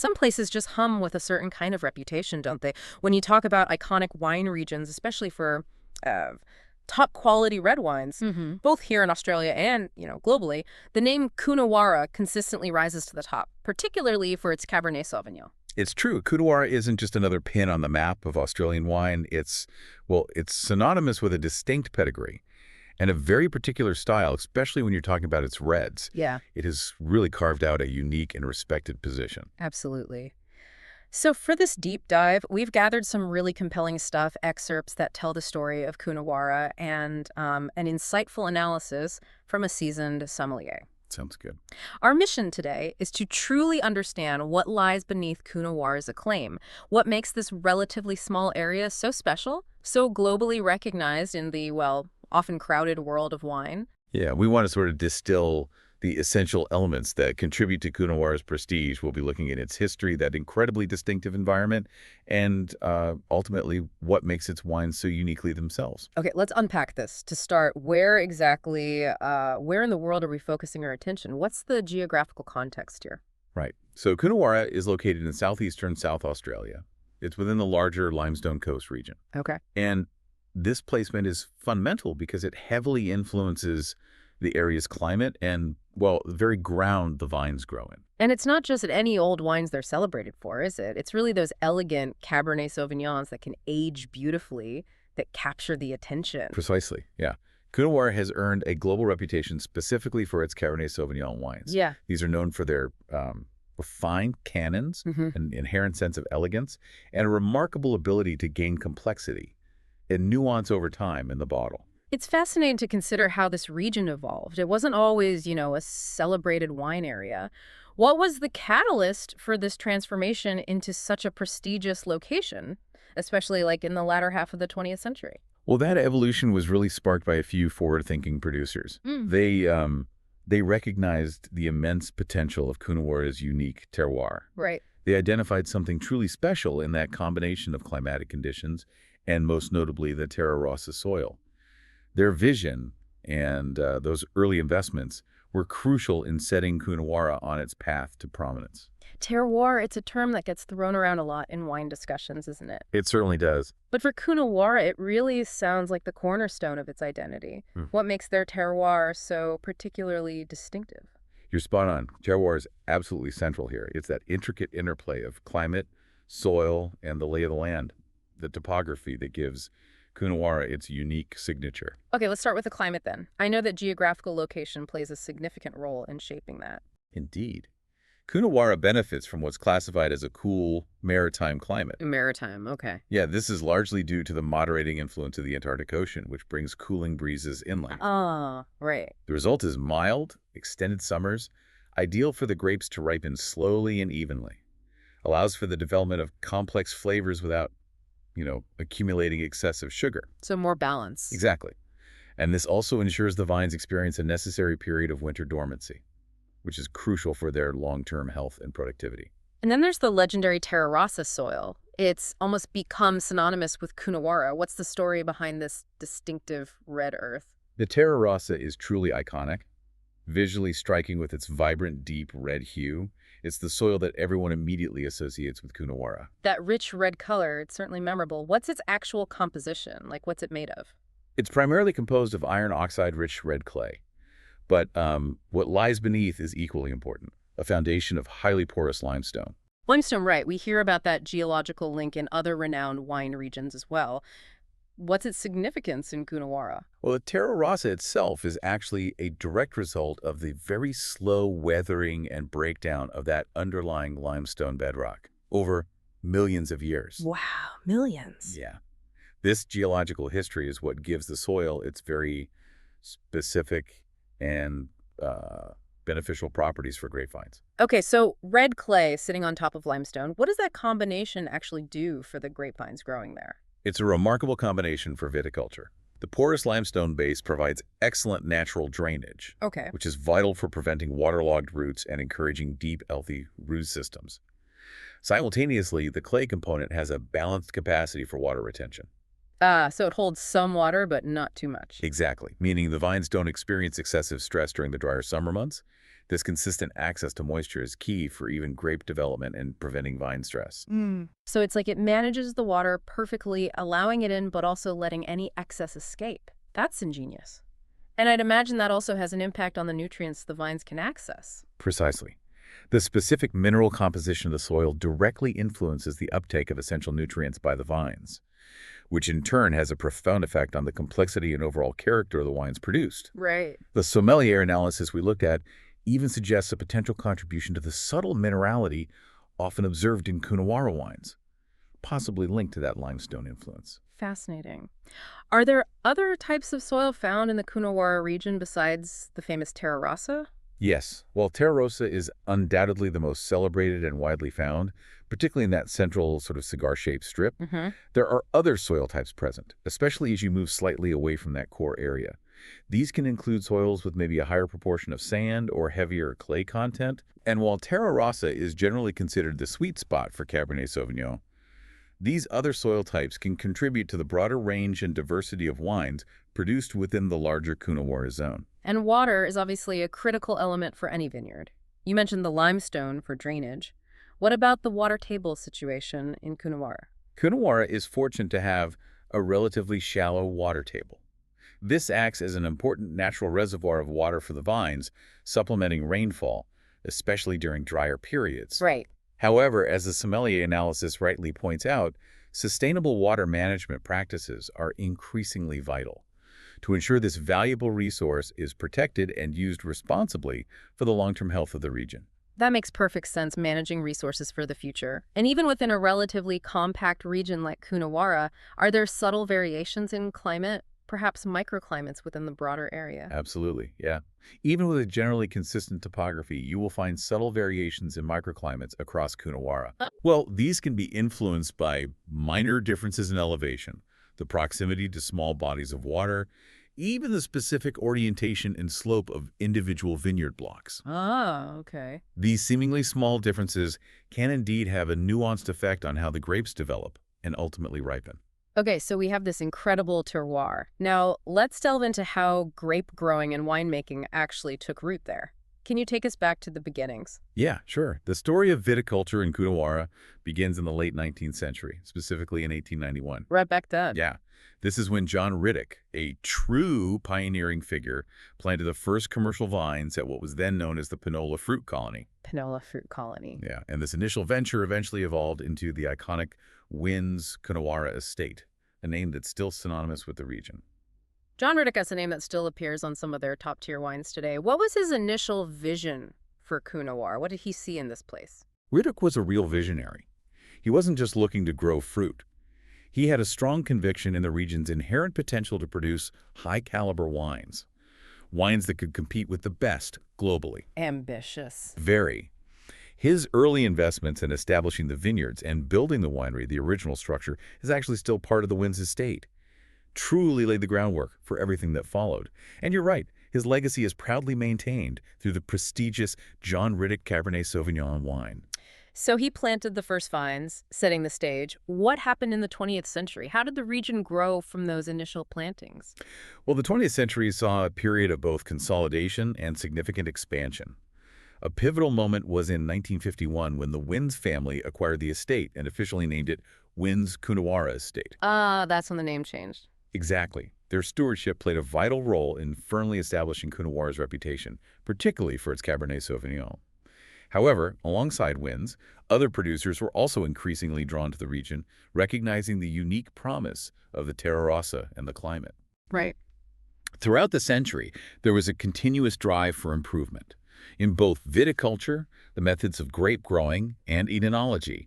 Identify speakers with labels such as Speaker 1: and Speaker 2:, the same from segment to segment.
Speaker 1: Some places just hum with a certain kind of reputation, don't they? When you talk about iconic wine regions, especially for uh, top quality red wines, both here in Australia and, globally, the name Coonawarra consistently rises to the top, particularly for its Cabernet Sauvignon.
Speaker 2: It's true. Coonawarra isn't just another pin on the map of Australian wine. It's synonymous with a distinct pedigree and a very particular style, especially when you're talking about its reds.
Speaker 1: Yeah,
Speaker 2: It has really carved out a unique and respected position.
Speaker 1: absolutely. So for this deep dive, we've gathered some really compelling stuff, excerpts that tell the story of Coonawarra, and an insightful analysis from a seasoned sommelier.
Speaker 2: Sounds good.
Speaker 1: Our mission today is to truly understand what lies beneath Coonawarra's acclaim, what makes this relatively small area so special, so globally recognized in the, well, often crowded world of wine.
Speaker 2: Yeah, we want to sort of distill the essential elements that contribute to Coonawarra's prestige. We'll be looking at its history, that incredibly distinctive environment, and ultimately what makes its wines so uniquely themselves.
Speaker 1: Okay, let's unpack this. To start, where in the world are we focusing our attention? What's the geographical context here?
Speaker 2: Right. So Coonawarra is located in southeastern South Australia. It's within the larger Limestone Coast region.
Speaker 1: Okay.
Speaker 2: And this placement is fundamental because it heavily influences the area's climate and, well, the very ground the vines grow in.
Speaker 1: And it's not just any old wines they're celebrated for, is it? It's really those elegant Cabernet Sauvignons that can age beautifully, that capture the attention.
Speaker 2: Precisely, yeah. Coonawarra has earned a global reputation specifically for its Cabernet Sauvignon wines.
Speaker 1: Yeah.
Speaker 2: These are known for their refined cannons, an inherent sense of elegance, and a remarkable ability to gain complexity and nuance over time in the bottle.
Speaker 1: It's fascinating to consider how this region evolved. It wasn't always, a celebrated wine area. What was the catalyst for this transformation into such a prestigious location, especially like in the latter half of the 20th century?
Speaker 2: Well, that evolution was really sparked by a few forward-thinking producers. They recognized the immense potential of Coonawarra's unique terroir.
Speaker 1: Right.
Speaker 2: They identified something truly special in that combination of climatic conditions and most notably the Terra Rossa soil. Their vision and those early investments were crucial in setting Coonawarra on its path to prominence.
Speaker 1: Terroir, it's a term that gets thrown around a lot in wine discussions, isn't it?
Speaker 2: It certainly does.
Speaker 1: But for Coonawarra, it really sounds like the cornerstone of its identity. What makes their terroir so particularly distinctive?
Speaker 2: You're spot on. Terroir is absolutely central here. It's that intricate interplay of climate, soil, and the lay of the land, the topography that gives Coonawarra its unique signature.
Speaker 1: Okay, let's start with the climate then. I know that geographical location plays a significant role in shaping that.
Speaker 2: Indeed. Coonawarra benefits from what's classified as a cool maritime climate.
Speaker 1: Maritime, okay.
Speaker 2: Yeah, this is largely due to the moderating influence of the Antarctic Ocean, which brings cooling breezes inland.
Speaker 1: Ah, right.
Speaker 2: The result is mild, extended summers, ideal for the grapes to ripen slowly and evenly. Allows for the development of complex flavors without accumulating excessive sugar.
Speaker 1: So more balance.
Speaker 2: Exactly. And this also ensures the vines experience a necessary period of winter dormancy, which is crucial for their long-term health and productivity.
Speaker 1: And then there's the legendary Terra Rossa soil. It's almost become synonymous with Coonawarra. What's the story behind this distinctive red earth?
Speaker 2: The Terra Rossa is truly iconic, visually striking with its vibrant, deep red hue. It's the soil that everyone immediately associates with Coonawarra.
Speaker 1: That rich red color, it's certainly memorable. What's its actual composition? Like, what's it made of?
Speaker 2: It's primarily composed of iron oxide-rich red clay. But what lies beneath is equally important, a foundation of highly porous limestone.
Speaker 1: Limestone, right. We hear about that geological link in other renowned wine regions as well. What's its significance in Coonawarra?
Speaker 2: Well, the Terra Rossa itself is actually a direct result of the very slow weathering and breakdown of that underlying limestone bedrock over millions of years.
Speaker 1: Wow, millions.
Speaker 2: Yeah. This geological history is what gives the soil its very specific and beneficial properties for grapevines.
Speaker 1: Okay, so red clay sitting on top of limestone, what does that combination actually do for the grapevines growing there?
Speaker 2: It's a remarkable combination for viticulture. The porous limestone base provides excellent natural drainage,
Speaker 1: Okay.
Speaker 2: which is vital for preventing waterlogged roots and encouraging deep, healthy root systems. Simultaneously, the clay component has a balanced capacity for water retention.
Speaker 1: So it holds some water, but not too much.
Speaker 2: Exactly, meaning the vines don't experience excessive stress during the drier summer months. This consistent access to moisture is key for even grape development and preventing vine stress.
Speaker 1: So it's like it manages the water perfectly, allowing it in, but also letting any excess escape. That's ingenious. And I'd imagine that also has an impact on the nutrients the vines can access.
Speaker 2: Precisely. The specific mineral composition of the soil directly influences the uptake of essential nutrients by the vines, which in turn has a profound effect on the complexity and overall character of the wines produced.
Speaker 1: Right.
Speaker 2: The sommelier analysis we looked at even suggests a potential contribution to the subtle minerality often observed in Coonawara wines, possibly linked to that limestone influence.
Speaker 1: Fascinating. Are there other types of soil found in the Coonawara region besides the famous Terra Rossa?
Speaker 2: Yes, while Terra Rossa is undoubtedly the most celebrated and widely found, particularly in that central sort of cigar-shaped strip, there are other soil types present, especially as you move slightly away from that core area. These can include soils with maybe a higher proportion of sand or heavier clay content. And while Terra Rossa is generally considered the sweet spot for Cabernet Sauvignon, these other soil types can contribute to the broader range and diversity of wines produced within the larger Coonawarra zone.
Speaker 1: And water is obviously a critical element for any vineyard. You mentioned the limestone for drainage. What about the water table situation in Coonawarra?
Speaker 2: Coonawarra is fortunate to have a relatively shallow water table. This acts as an important natural reservoir of water for the vines, supplementing rainfall, especially during drier periods.
Speaker 1: Right.
Speaker 2: However, as the sommelier analysis rightly points out, sustainable water management practices are increasingly vital to ensure this valuable resource is protected and used responsibly for the long-term health of the region.
Speaker 1: That makes perfect sense, managing resources for the future. And even within a relatively compact region like Coonawarra, are there subtle variations in climate, perhaps microclimates within the broader area?
Speaker 2: Absolutely, yeah. Even with a generally consistent topography, you will find subtle variations in microclimates across Coonawarra. Well, these can be influenced by minor differences in elevation, the proximity to small bodies of water, even the specific orientation and slope of individual vineyard blocks.
Speaker 1: Ah, okay.
Speaker 2: These seemingly small differences can indeed have a nuanced effect on how the grapes develop and ultimately ripen.
Speaker 1: Okay, so we have this incredible terroir. Now, let's delve into how grape growing and winemaking actually took root there. Can you take us back to the beginnings?
Speaker 2: Yeah, sure. The story of viticulture in Coonawarra begins in the late 19th century, specifically in 1891.
Speaker 1: Right back then.
Speaker 2: Yeah. This is when John Riddoch, a true pioneering figure, planted the first commercial vines at what was then known as the Pinola Fruit Colony.
Speaker 1: Pinola Fruit Colony.
Speaker 2: Yeah, and this initial venture eventually evolved into the iconic Wynns Coonawarra Estate, a name that's still synonymous with the region.
Speaker 1: John Riddoch is a name that still appears on some of their top-tier wines today. What was his initial vision for Coonawarra? What did he see in this place?
Speaker 2: Riddoch was a real visionary. He wasn't just looking to grow fruit. He had a strong conviction in the region's inherent potential to produce high-caliber wines. Wines that could compete with the best globally.
Speaker 1: Ambitious.
Speaker 2: Very. His early investments in establishing the vineyards and building the winery, the original structure, is actually still part of the Wynns estate. Truly laid the groundwork for everything that followed. And you're right, his legacy is proudly maintained through the prestigious John Riddoch Cabernet Sauvignon wine.
Speaker 1: So he planted the first vines, setting the stage. What happened in the 20th century? How did the region grow from those initial plantings?
Speaker 2: Well, the 20th century saw a period of both consolidation and significant expansion. A pivotal moment was in 1951 when the Wynns family acquired the estate and officially named it Wynns Coonawarra Estate.
Speaker 1: Ah, that's when the name changed.
Speaker 2: Exactly. Their stewardship played a vital role in firmly establishing Coonawarra's reputation, particularly for its Cabernet Sauvignon. However, alongside Wynns, other producers were also increasingly drawn to the region, recognizing the unique promise of the Terra Rossa and the climate.
Speaker 1: Right.
Speaker 2: Throughout the century, there was a continuous drive for improvement in both viticulture, the methods of grape growing, and enology,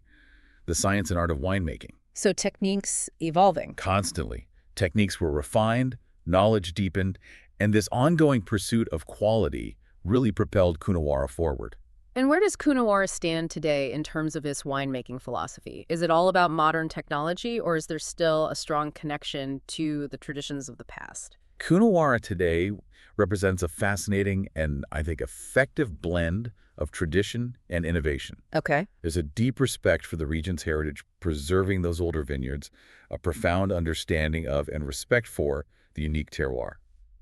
Speaker 2: the science and art of winemaking.
Speaker 1: So techniques evolving.
Speaker 2: Constantly. Techniques were refined, knowledge deepened, and this ongoing pursuit of quality really propelled Coonawarra forward.
Speaker 1: And where does Coonawarra stand today in terms of its winemaking philosophy? Is it all about modern technology, or is there still a strong connection to the traditions of the past?
Speaker 2: Coonawarra today represents a fascinating and, I think, effective blend of tradition and innovation.
Speaker 1: Okay.
Speaker 2: There's a deep respect for the region's heritage, preserving those older vineyards, a profound understanding of and respect for the unique terroir.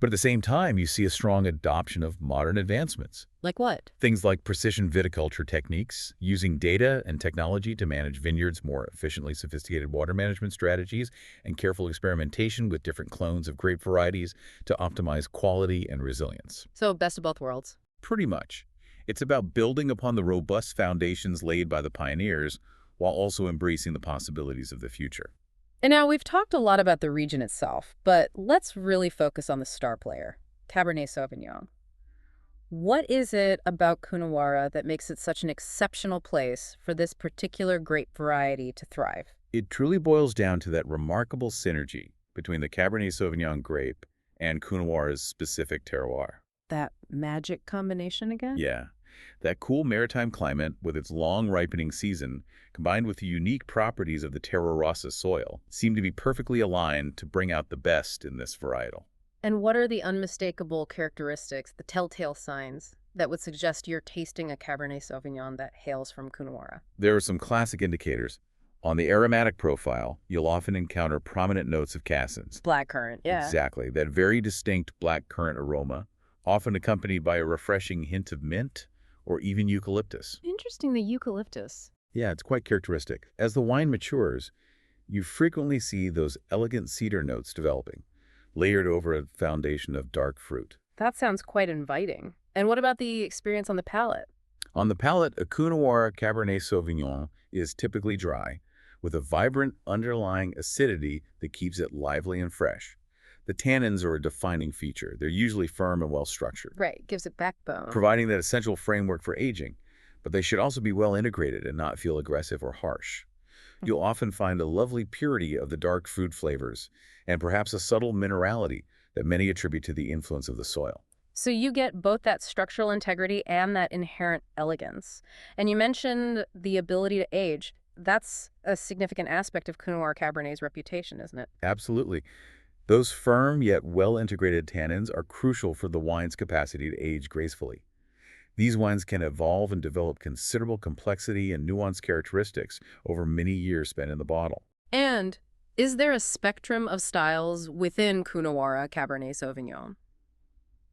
Speaker 2: But at the same time, you see a strong adoption of modern advancements.
Speaker 1: Like what?
Speaker 2: Things like precision viticulture techniques, using data and technology to manage vineyards more efficiently, sophisticated water management strategies, and careful experimentation with different clones of grape varieties to optimize quality and resilience.
Speaker 1: So best of both worlds.
Speaker 2: Pretty much. It's about building upon the robust foundations laid by the pioneers while also embracing the possibilities of the future.
Speaker 1: And now we've talked a lot about the region itself, but let's really focus on the star player, Cabernet Sauvignon. What is it about Coonawarra that makes it such an exceptional place for this particular grape variety to thrive?
Speaker 2: It truly boils down to that remarkable synergy between the Cabernet Sauvignon grape and Coonawarra's specific terroir.
Speaker 1: That magic combination again?
Speaker 2: Yeah, that cool maritime climate with its long ripening season, combined with the unique properties of the Terra Rossa soil, seem to be perfectly aligned to bring out the best in this varietal.
Speaker 1: And what are the unmistakable characteristics, the telltale signs, that would suggest you're tasting a Cabernet Sauvignon that hails from Coonawarra?
Speaker 2: There are some classic indicators. On the aromatic profile, you'll often encounter prominent notes of cassis.
Speaker 1: Blackcurrant, yeah.
Speaker 2: Exactly, that very distinct blackcurrant aroma, often accompanied by a refreshing hint of mint or even eucalyptus.
Speaker 1: Interesting, the eucalyptus.
Speaker 2: Yeah, it's quite characteristic. As the wine matures, you frequently see those elegant cedar notes developing, layered over a foundation of dark fruit.
Speaker 1: That sounds quite inviting. And what about the experience on the palate?
Speaker 2: On the palate, a Coonawara Cabernet Sauvignon is typically dry, with a vibrant underlying acidity that keeps it lively and fresh. The tannins are a defining feature. They're usually firm and well-structured,
Speaker 1: Right, gives it backbone.
Speaker 2: providing that essential framework for aging, but they should also be well integrated and not feel aggressive or harsh. You'll often find a lovely purity of the dark fruit flavors and perhaps a subtle minerality that many attribute to the influence of the soil.
Speaker 1: So you get both that structural integrity and that inherent elegance. And you mentioned the ability to age. That's a significant aspect of Coonawarra Cabernet's reputation, isn't it?
Speaker 2: Absolutely. Those firm yet well-integrated tannins are crucial for the wine's capacity to age gracefully. These wines can evolve and develop considerable complexity and nuanced characteristics over many years spent in the bottle.
Speaker 1: And is there a spectrum of styles within Coonawarra Cabernet Sauvignon?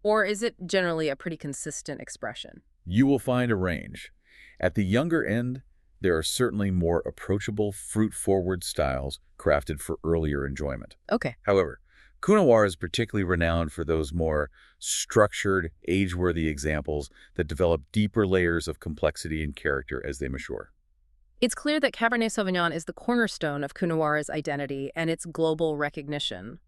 Speaker 1: Or is it generally a pretty consistent expression?
Speaker 2: You will find a range. At the younger end, there are certainly more approachable, fruit-forward styles crafted for earlier enjoyment.
Speaker 1: Okay.
Speaker 2: However, Coonawarra is particularly renowned for those more structured, age-worthy examples that develop deeper layers of complexity and character as they mature.
Speaker 1: It's clear that Cabernet Sauvignon is the cornerstone of Coonawarra's identity and its global recognition.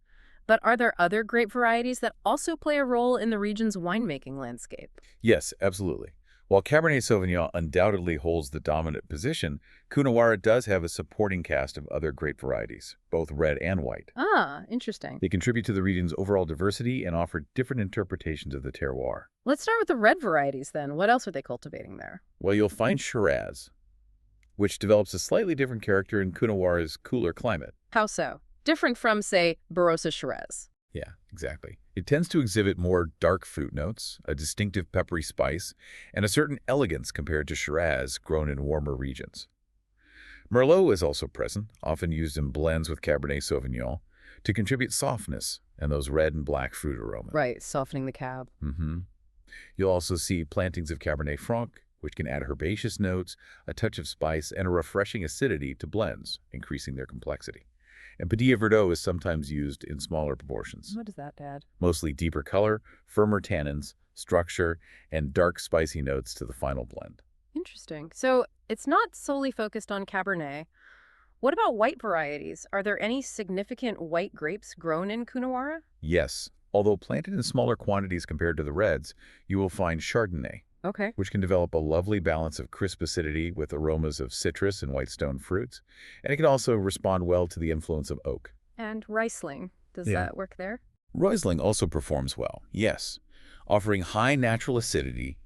Speaker 1: But are there other grape varieties that also play a role in the region's winemaking landscape?
Speaker 2: Yes, absolutely. While Cabernet Sauvignon undoubtedly holds the dominant position, Coonawarra does have a supporting cast of other grape varieties, both red and white.
Speaker 1: Ah, interesting.
Speaker 2: They contribute to the region's overall diversity and offer different interpretations of the terroir.
Speaker 1: Let's start with the red varieties then. What else are they cultivating there?
Speaker 2: Well, you'll find Shiraz, which develops a slightly different character in Coonawarra's cooler climate.
Speaker 1: How so? Different from, say, Barossa Shiraz.
Speaker 2: Yeah, exactly. It tends to exhibit more dark fruit notes, a distinctive peppery spice, and a certain elegance compared to Shiraz grown in warmer regions. Merlot is also present, often used in blends with Cabernet Sauvignon, to contribute softness and those red and black fruit aromas.
Speaker 1: Right, softening the cab.
Speaker 2: You'll also see plantings of Cabernet Franc, which can add herbaceous notes, a touch of spice, and a refreshing acidity to blends, increasing their complexity. And Petit Verdot is sometimes used in smaller proportions.
Speaker 1: What is that, Dad?
Speaker 2: Mostly deeper color, firmer tannins, structure, and dark spicy notes to the final blend.
Speaker 1: Interesting. So it's not solely focused on Cabernet. What about white varieties? Are there any significant white grapes grown in Coonawarra?
Speaker 2: Yes, although planted in smaller quantities compared to the reds, you will find Chardonnay,
Speaker 1: Okay.
Speaker 2: which can develop a lovely balance of crisp acidity with aromas of citrus and whitestone fruits, and it can also respond well to the influence of oak.
Speaker 1: And Riesling. Does
Speaker 2: Yeah.
Speaker 1: that work there?
Speaker 2: Riesling also performs well, yes, offering high natural acidity,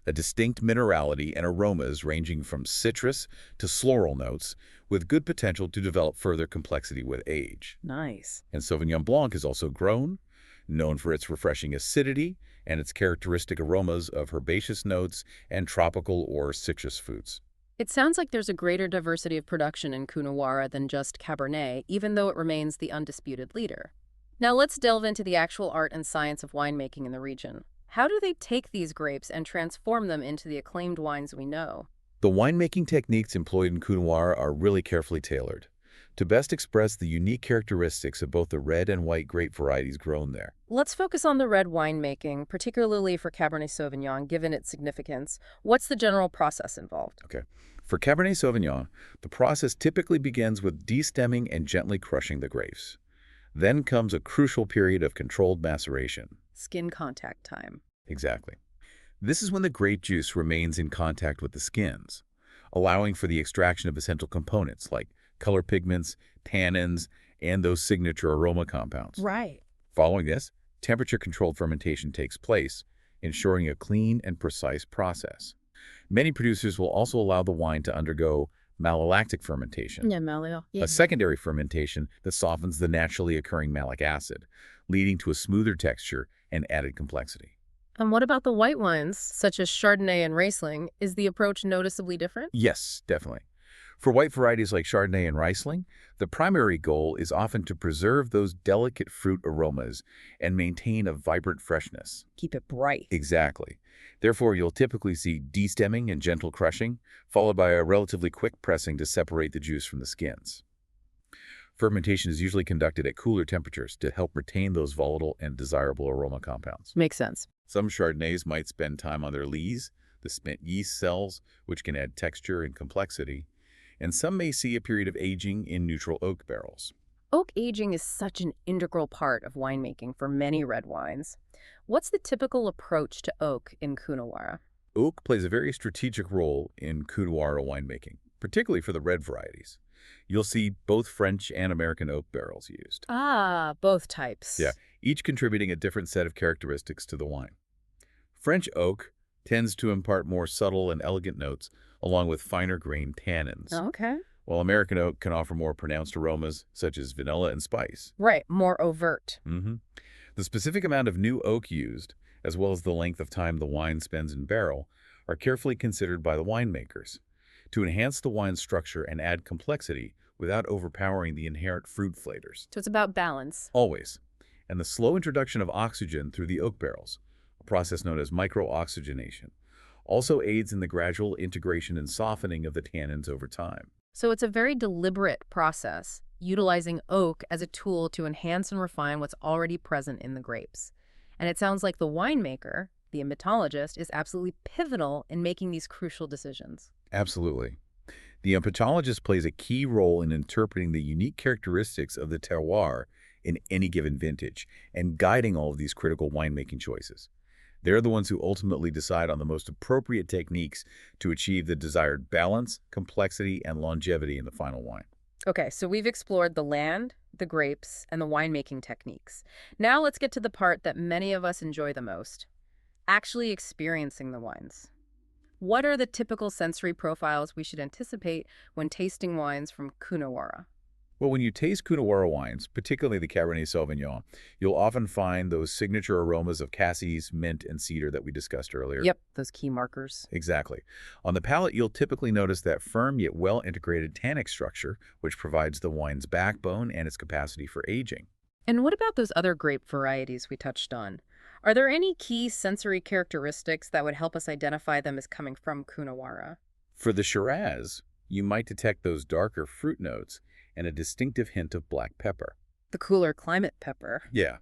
Speaker 2: a distinct minerality, and aromas ranging from citrus to floral notes, with good potential to develop further complexity with age.
Speaker 1: Nice.
Speaker 2: And Sauvignon Blanc is also grown, known for its refreshing acidity and its characteristic aromas of herbaceous notes and tropical or citrus fruits.
Speaker 1: It sounds like there's a greater diversity of production in Coonawarra than just Cabernet, even though it remains the undisputed leader. Now let's delve into the actual art and science of winemaking in the region. How do they take these grapes and transform them into the acclaimed wines we know?
Speaker 2: The winemaking techniques employed in Coonawarra are really carefully tailored to best express the unique characteristics of both the red and white grape varieties grown there.
Speaker 1: Let's focus on the red winemaking, particularly for Cabernet Sauvignon, given its significance. What's the general process involved?
Speaker 2: Okay. For Cabernet Sauvignon, the process typically begins with destemming and gently crushing the grapes. Then comes a crucial period of controlled maceration.
Speaker 1: Skin contact time.
Speaker 2: Exactly. This is when the grape juice remains in contact with the skins, allowing for the extraction of essential components like color pigments, tannins, and those signature aroma compounds.
Speaker 1: Right.
Speaker 2: Following this, temperature-controlled fermentation takes place, ensuring a clean and precise process. Many producers will also allow the wine to undergo malolactic fermentation,
Speaker 1: Yeah, Melio.
Speaker 2: a secondary fermentation that softens the naturally occurring malic acid, leading to a smoother texture and added complexity.
Speaker 1: And what about the white wines, such as Chardonnay and Riesling? Is the approach noticeably different?
Speaker 2: Yes, definitely. For white varieties like Chardonnay and Riesling, the primary goal is often to preserve those delicate fruit aromas and maintain a vibrant freshness.
Speaker 1: Keep it bright.
Speaker 2: Exactly. Therefore, you'll typically see destemming and gentle crushing, followed by a relatively quick pressing to separate the juice from the skins. Fermentation is usually conducted at cooler temperatures to help retain those volatile and desirable aroma compounds.
Speaker 1: Makes sense.
Speaker 2: Some Chardonnays might spend time on their lees, the spent yeast cells, which can add texture and complexity, and some may see a period of aging in neutral oak barrels.
Speaker 1: Oak aging is such an integral part of winemaking for many red wines. What's the typical approach to oak in Coonawarra?
Speaker 2: Oak plays a very strategic role in Coonawarra winemaking, particularly for the red varieties. You'll see both French and American oak barrels used.
Speaker 1: Ah, both types.
Speaker 2: Yeah, each contributing a different set of characteristics to the wine. French oak tends to impart more subtle and elegant notes, along with finer-grained tannins,
Speaker 1: Okay.
Speaker 2: while American oak can offer more pronounced aromas, such as vanilla and spice.
Speaker 1: Right, more overt.
Speaker 2: The specific amount of new oak used, as well as the length of time the wine spends in barrel, are carefully considered by the winemakers to enhance the wine's structure and add complexity without overpowering the inherent fruit flavors.
Speaker 1: So it's about balance.
Speaker 2: Always. And the slow introduction of oxygen through the oak barrels, a process known as microoxygenation, also aids in the gradual integration and softening of the tannins over time.
Speaker 1: So it's a very deliberate process, utilizing oak as a tool to enhance and refine what's already present in the grapes. And it sounds like the winemaker, the emetologist, is absolutely pivotal in making these crucial decisions.
Speaker 2: Absolutely. The emetologist plays a key role in interpreting the unique characteristics of the terroir in any given vintage and guiding all of these critical winemaking choices. They're the ones who ultimately decide on the most appropriate techniques to achieve the desired balance, complexity, and longevity in the final wine.
Speaker 1: Okay, so we've explored the land, the grapes, and the winemaking techniques. Now let's get to the part that many of us enjoy the most, actually experiencing the wines. What are the typical sensory profiles we should anticipate when tasting wines from Coonawarra?
Speaker 2: Well, when you taste Coonawarra wines, particularly the Cabernet Sauvignon, you'll often find those signature aromas of cassis, mint, and cedar that we discussed earlier.
Speaker 1: Yep, those key markers.
Speaker 2: Exactly. On the palate, you'll typically notice that firm yet well-integrated tannic structure, which provides the wine's backbone and its capacity for aging.
Speaker 1: And what about those other grape varieties we touched on? Are there any key sensory characteristics that would help us identify them as coming from Coonawarra?
Speaker 2: For the Shiraz, you might detect those darker fruit notes and a distinctive hint of black pepper.
Speaker 1: The cooler climate pepper.
Speaker 2: Yeah.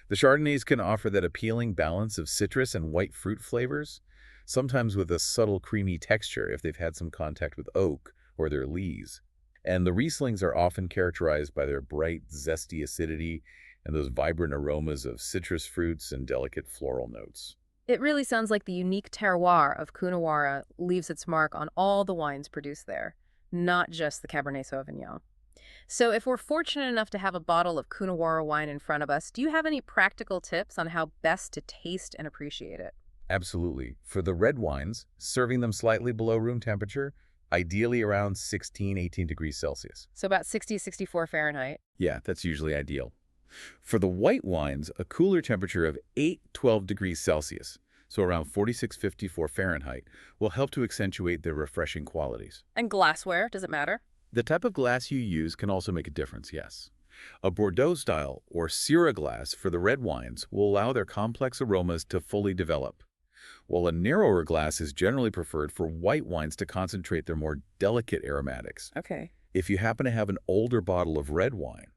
Speaker 2: The Chardonnays can offer that appealing balance of citrus and white fruit flavors, sometimes with a subtle creamy texture if they've had some contact with oak or their lees. And the Rieslings are often characterized by their bright, zesty acidity and those vibrant aromas of citrus fruits and delicate floral notes.
Speaker 1: It really sounds like the unique terroir of Coonawarra leaves its mark on all the wines produced there, not just the Cabernet Sauvignon. So if we're fortunate enough to have a bottle of Coonawarra wine in front of us, do you have any practical tips on how best to taste and appreciate it?
Speaker 2: Absolutely. For the red wines, serving them slightly below room temperature, ideally around 16, 18 degrees Celsius.
Speaker 1: So about 60, 64 Fahrenheit.
Speaker 2: Yeah, that's usually ideal. For the white wines, a cooler temperature of 8, 12 degrees Celsius, so around 46, 54 Fahrenheit, will help to accentuate their refreshing qualities.
Speaker 1: And glassware, does it matter?
Speaker 2: The type of glass you use can also make a difference, yes. A Bordeaux style or Syrah glass for the red wines will allow their complex aromas to fully develop, while a narrower glass is generally preferred for white wines to concentrate their more delicate aromatics.
Speaker 1: Okay.
Speaker 2: If you happen to have an older bottle of red wine,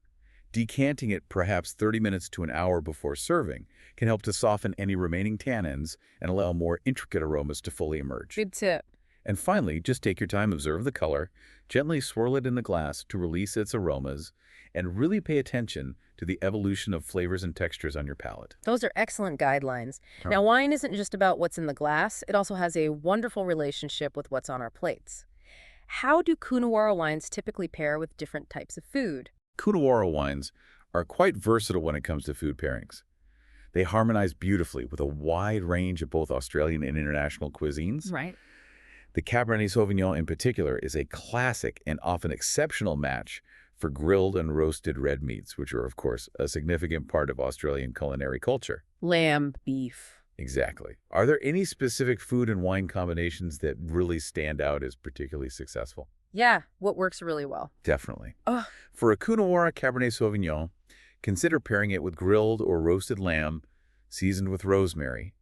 Speaker 2: decanting it perhaps 30 minutes to an hour before serving can help to soften any remaining tannins and allow more intricate aromas to fully emerge.
Speaker 1: Good tip.
Speaker 2: And finally, just take your time, observe the color, gently swirl it in the glass to release its aromas, and really pay attention to the evolution of flavors and textures on your palate.
Speaker 1: Those are excellent guidelines.
Speaker 2: Oh.
Speaker 1: Now, wine isn't just about what's in the glass. It also has a wonderful relationship with what's on our plates. How do Coonawara wines typically pair with different types of food?
Speaker 2: Coonawara wines are quite versatile when it comes to food pairings. They harmonize beautifully with a wide range of both Australian and international cuisines.
Speaker 1: Right.
Speaker 2: The Cabernet Sauvignon in particular is a classic and often exceptional match for grilled and roasted red meats, which are, of course, a significant part of Australian culinary culture.
Speaker 1: Lamb, beef.
Speaker 2: Exactly. Are there any specific food and wine combinations that really stand out as particularly successful?
Speaker 1: Yeah, what works really well?
Speaker 2: Definitely.
Speaker 1: Oh,
Speaker 2: For a Coonawara Cabernet Sauvignon, consider pairing it with grilled or roasted lamb seasoned with rosemary.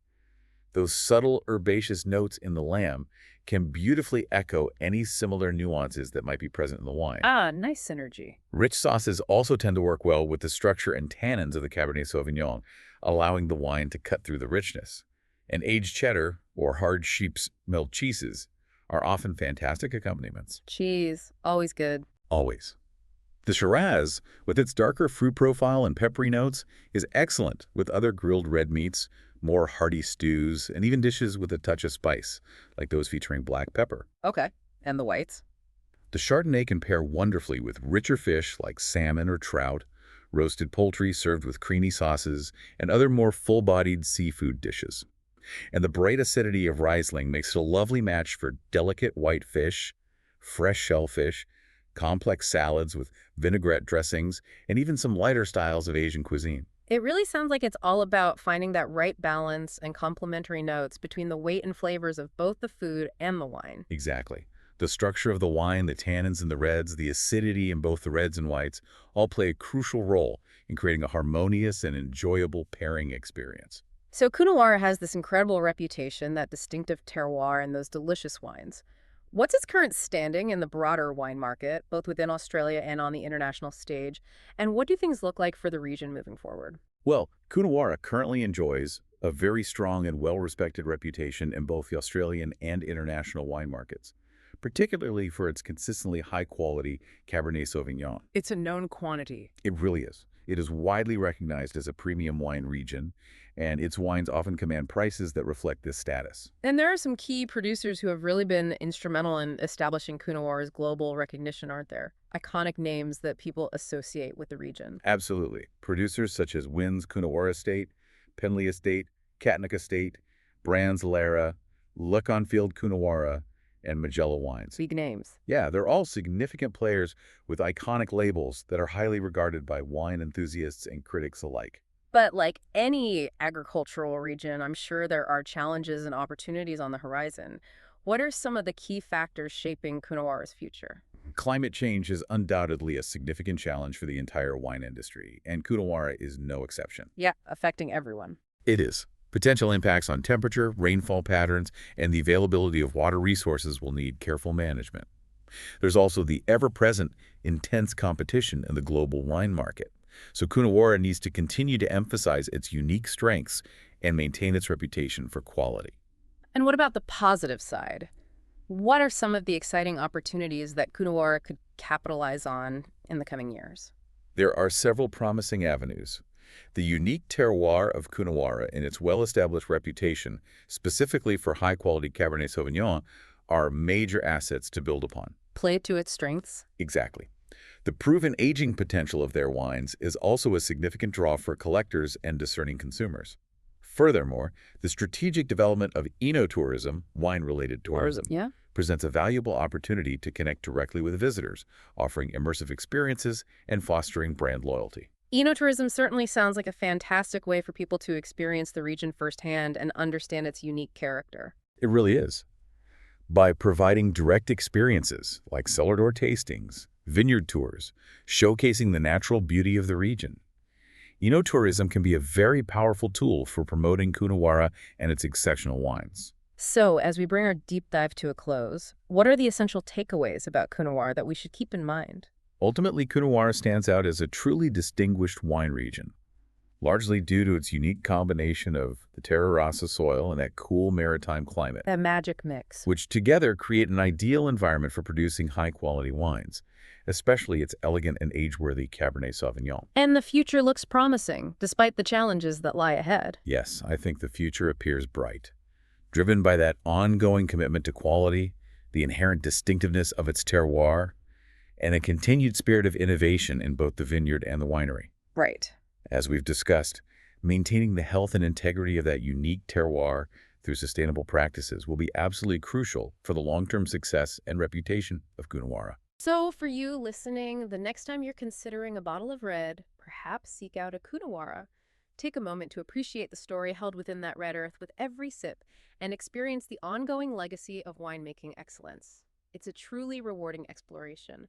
Speaker 2: Those subtle herbaceous notes in the lamb can beautifully echo any similar nuances that might be present in the wine.
Speaker 1: nice synergy.
Speaker 2: Rich sauces also tend to work well with the structure and tannins of the Cabernet Sauvignon, allowing the wine to cut through the richness. And aged cheddar or hard sheep's milk cheeses are often fantastic accompaniments.
Speaker 1: Cheese, always good.
Speaker 2: Always. The Shiraz, with its darker fruit profile and peppery notes, is excellent with other grilled red meats, more hearty stews, and even dishes with a touch of spice, like those featuring black pepper.
Speaker 1: Okay. And the whites?
Speaker 2: The Chardonnay can pair wonderfully with richer fish like salmon or trout, roasted poultry served with creamy sauces, and other more full-bodied seafood dishes. And the bright acidity of Riesling makes it a lovely match for delicate white fish, fresh shellfish, complex salads with vinaigrette dressings, and even some lighter styles of Asian cuisine.
Speaker 1: It really sounds like it's all about finding that right balance and complementary notes between the weight and flavors of both the food and the wine.
Speaker 2: Exactly. The structure of the wine, the tannins in the reds, the acidity in both the reds and whites all play a crucial role in creating a harmonious and enjoyable pairing experience.
Speaker 1: So Coonawarra has this incredible reputation, that distinctive terroir and those delicious wines. What's its current standing in the broader wine market, both within Australia and on the international stage? And what do things look like for the region moving forward?
Speaker 2: Well, Coonawarra currently enjoys a very strong and well-respected reputation in both the Australian and international wine markets, particularly for its consistently high-quality Cabernet Sauvignon.
Speaker 1: It's a known quantity.
Speaker 2: It really is. It is widely recognized as a premium wine region, and its wines often command prices that reflect this status.
Speaker 1: And there are some key producers who have really been instrumental in establishing Coonawarra's global recognition, aren't there? Iconic names that people associate with the region.
Speaker 2: Absolutely. Producers such as Wynn's Coonawarra Estate, Penley Estate, Catnick Estate, Brands Lara, Leconfield Coonawarra, and Magella Wines.
Speaker 1: Big names.
Speaker 2: Yeah, they're all significant players with iconic labels that are highly regarded by wine enthusiasts and critics alike.
Speaker 1: But like any agricultural region, I'm sure there are challenges and opportunities on the horizon. What are some of the key factors shaping Coonawarra's future?
Speaker 2: Climate change is undoubtedly a significant challenge for the entire wine industry, and Coonawarra is no exception.
Speaker 1: Yeah, affecting everyone.
Speaker 2: It is. Potential impacts on temperature, rainfall patterns, and the availability of water resources will need careful management. There's also the ever-present, intense competition in the global wine market. So Coonawarra needs to continue to emphasize its unique strengths and maintain its reputation for quality.
Speaker 1: And what about the positive side? What are some of the exciting opportunities that Coonawarra could capitalize on in the coming years?
Speaker 2: There are several promising avenues. The unique terroir of Coonawarra and its well-established reputation, specifically for high-quality Cabernet Sauvignon, are major assets to build upon.
Speaker 1: Play to its strengths?
Speaker 2: Exactly. The proven aging potential of their wines is also a significant draw for collectors and discerning consumers. Furthermore, the strategic development of enotourism, wine-related tourism,
Speaker 1: Yeah.
Speaker 2: presents a valuable opportunity to connect directly with visitors, offering immersive experiences and fostering brand loyalty.
Speaker 1: Enotourism certainly sounds like a fantastic way for people to experience the region firsthand and understand its unique character.
Speaker 2: It really is. By providing direct experiences like cellar door tastings, vineyard tours, showcasing the natural beauty of the region. Tourism can be a very powerful tool for promoting Coonawarra and its exceptional wines.
Speaker 1: So, as we bring our deep dive to a close, what are the essential takeaways about Coonawarra that we should keep in mind?
Speaker 2: Ultimately, Coonawarra stands out as a truly distinguished wine region, largely due to its unique combination of the Terra Rossa soil and that cool maritime climate,
Speaker 1: That magic mix.
Speaker 2: which together create an ideal environment for producing high-quality wines, especially its elegant and age-worthy Cabernet Sauvignon.
Speaker 1: And the future looks promising, despite the challenges that lie ahead.
Speaker 2: Yes, I think the future appears bright, driven by that ongoing commitment to quality, the inherent distinctiveness of its terroir, and a continued spirit of innovation in both the vineyard and the winery.
Speaker 1: Right.
Speaker 2: As we've discussed, maintaining the health and integrity of that unique terroir through sustainable practices will be absolutely crucial for the long-term success and reputation of Coonawarra.
Speaker 1: So, for you listening, the next time you're considering a bottle of red, perhaps seek out a Coonawarra. Take a moment to appreciate the story held within that red earth with every sip and experience the ongoing legacy of winemaking excellence. It's a truly rewarding exploration.